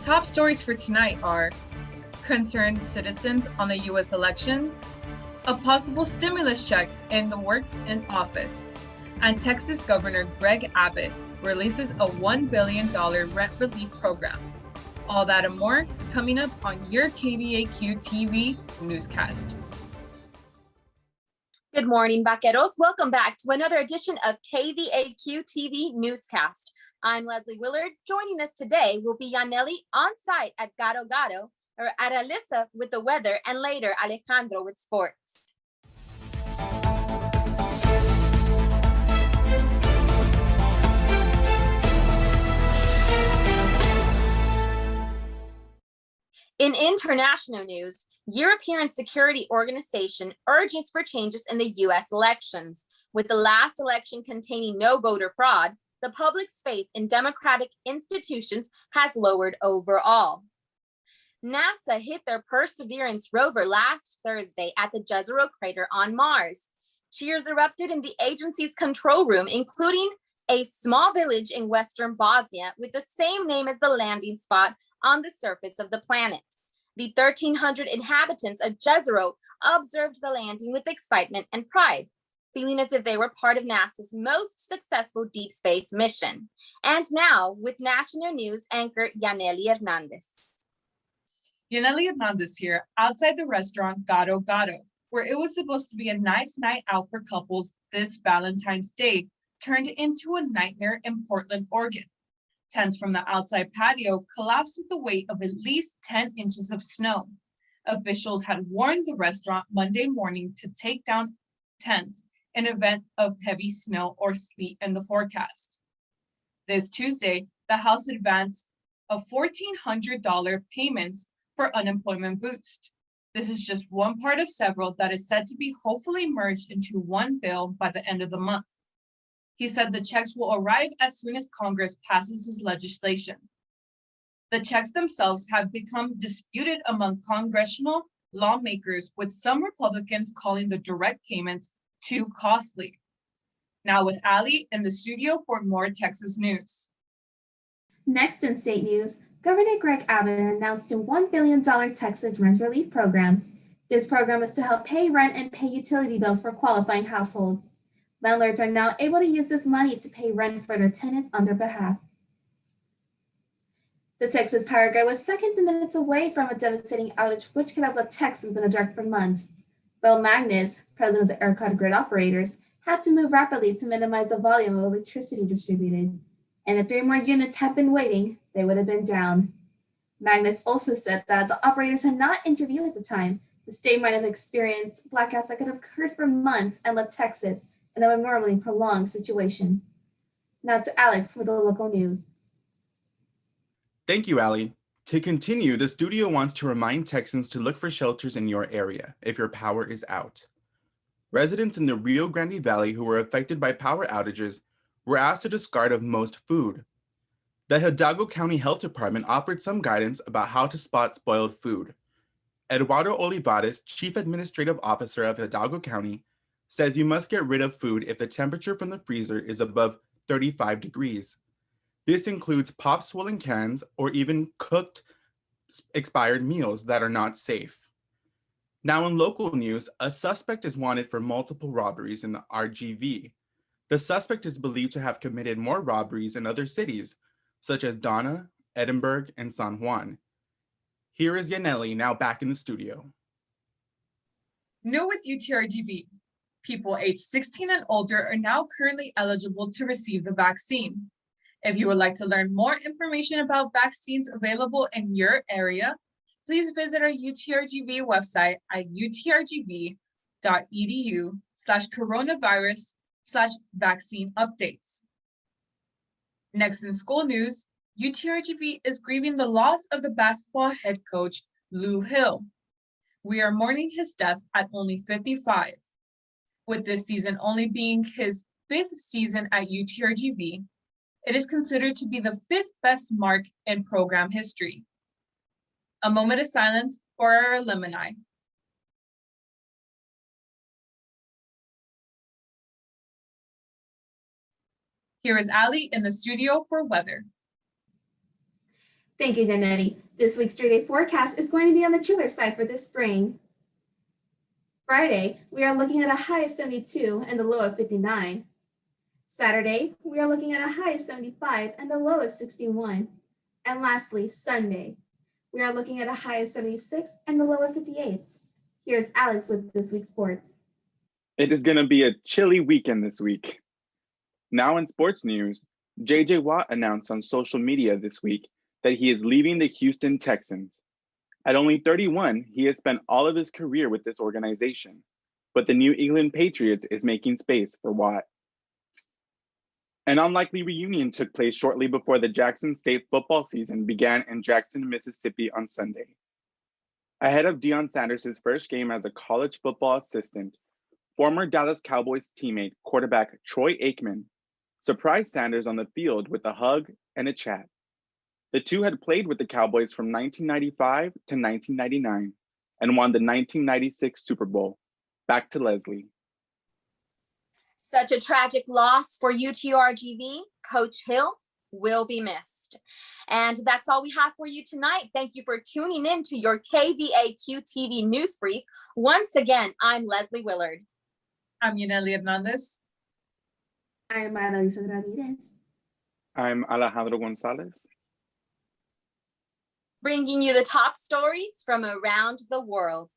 Top stories for tonight are concerned citizens on the U.S. elections, a possible stimulus check in the works in office, and Texas Governor Greg Abbott releases a $1 billion rent relief program. All that and more coming up on your KVAQ TV newscast. Good morning, vaqueros. Welcome back to another edition of KVAQ TV newscast. I'm Leslie Willard. Joining us today will be Yaneli on site at Gato Gato, or Alyssa with the weather, and later Alejandro with sports. In international news, European Security Organization urges for changes in the U.S. elections. With the last election containing no voter fraud, the public's faith in democratic institutions has lowered overall. NASA hit their Perseverance rover last Thursday at the Jezero crater on Mars. Cheers erupted in the agency's control room, including a small village in western Bosnia with the same name as the landing spot on the surface of the planet. The 1,300 inhabitants of Jezero observed the landing with excitement and pride, feeling as if they were part of NASA's most successful deep space mission. And now with National News anchor Yaneli Hernandez. Yaneli Hernandez here, outside the restaurant Gato Gato, where it was supposed to be a nice night out for couples this Valentine's Day, turned into a nightmare in Portland, Oregon. Tents from the outside patio collapsed with the weight of at least 10 inches of snow. Officials had warned the restaurant Monday morning to take down tents in event of heavy snow or sleet in the forecast. This Tuesday, the House advanced a $1,400 payments for unemployment boost. This is just one part of several that is said to be hopefully merged into one bill by the end of the month. He said the checks will arrive as soon as Congress passes this legislation. The checks themselves have become disputed among congressional lawmakers, with some Republicans calling the direct payments too costly. Now with Ali in the studio for more Texas news. Next in state news, Governor Greg Abbott announced a $1 billion Texas rent relief program. This program is to help pay rent and pay utility bills for qualifying households. Landlords are now able to use this money to pay rent for their tenants on their behalf. The Texas power grid was seconds and minutes away from a devastating outage, which could have left Texans in the dark for months. Bill Magnus, president of the ERCOT grid operators, had to move rapidly to minimize the volume of electricity distributed. And if 3 more units had been waiting, they would have been down. Magnus also said that the operators had not intervened at the time. The state might have experienced blackouts that could have occurred for months and left Texas in an abnormally prolonged situation. Now to Alex with the local news. Thank you, Ali. To continue, the studio wants to remind Texans to look for shelters in your area if your power is out. Residents in the Rio Grande Valley who were affected by power outages were asked to discard of most food. The Hidalgo County Health Department offered some guidance about how to spot spoiled food. Eduardo Olivares, Chief Administrative Officer of Hidalgo County, says you must get rid of food if the temperature from the freezer is above 35 degrees. This includes pop swollen cans or even cooked expired meals that are not safe. Now in local news, a suspect is wanted for multiple robberies in the UTRGV. The suspect is believed to have committed more robberies in other cities, such as Donna, Edinburgh, and San Juan. Here is Yaneli, now back in the studio. New with UTRGV, people aged 16 and older are now currently eligible to receive the vaccine. If you would like to learn more information about vaccines available in your area, please visit our UTRGV website at utrgv.edu/coronavirus/vaccine updates. Next in school news, UTRGV is grieving the loss of the basketball head coach, Lou Hill. We are mourning his death at only 55. With this season only being his 5th season at UTRGV, it is considered to be the 5th best mark in program history. A moment of silence for our alumni. Here is Ali in the studio for weather. Thank you, Janetti. This week's 3-day forecast is going to be on the chiller side for this spring. Friday, we are looking at a high of 72 and a low of 59. Saturday, we are looking at a high of 75 and a low of 61. And lastly, Sunday, we are looking at a high of 76 and a low of 58. Here's Alex with this week's sports. It is going to be a chilly weekend this week. Now in sports news, J.J. Watt announced on social media this week that he is leaving the Houston Texans. At only 31, he has spent all of his career with this organization, but the New England Patriots is making space for Watt. An unlikely reunion took place shortly before the Jackson State football season began in Jackson, Mississippi on Sunday. Ahead of Deion Sanders' first game as a college football assistant, former Dallas Cowboys teammate quarterback Troy Aikman surprised Sanders on the field with a hug and a chat. The two had played with the Cowboys from 1995 to 1999 and won the 1996 Super Bowl. Back to Leslie. Such a tragic loss for UTRGV. Coach Hill will be missed. And that's all we have for you tonight. Thank you for tuning in to your KVAQ TV News Brief. Once again, I'm Leslie Willard. I'm Yaneli Hernandez. I'm Annalisa Ramirez. I'm Alejandro Gonzalez. Bringing you the top stories from around the world.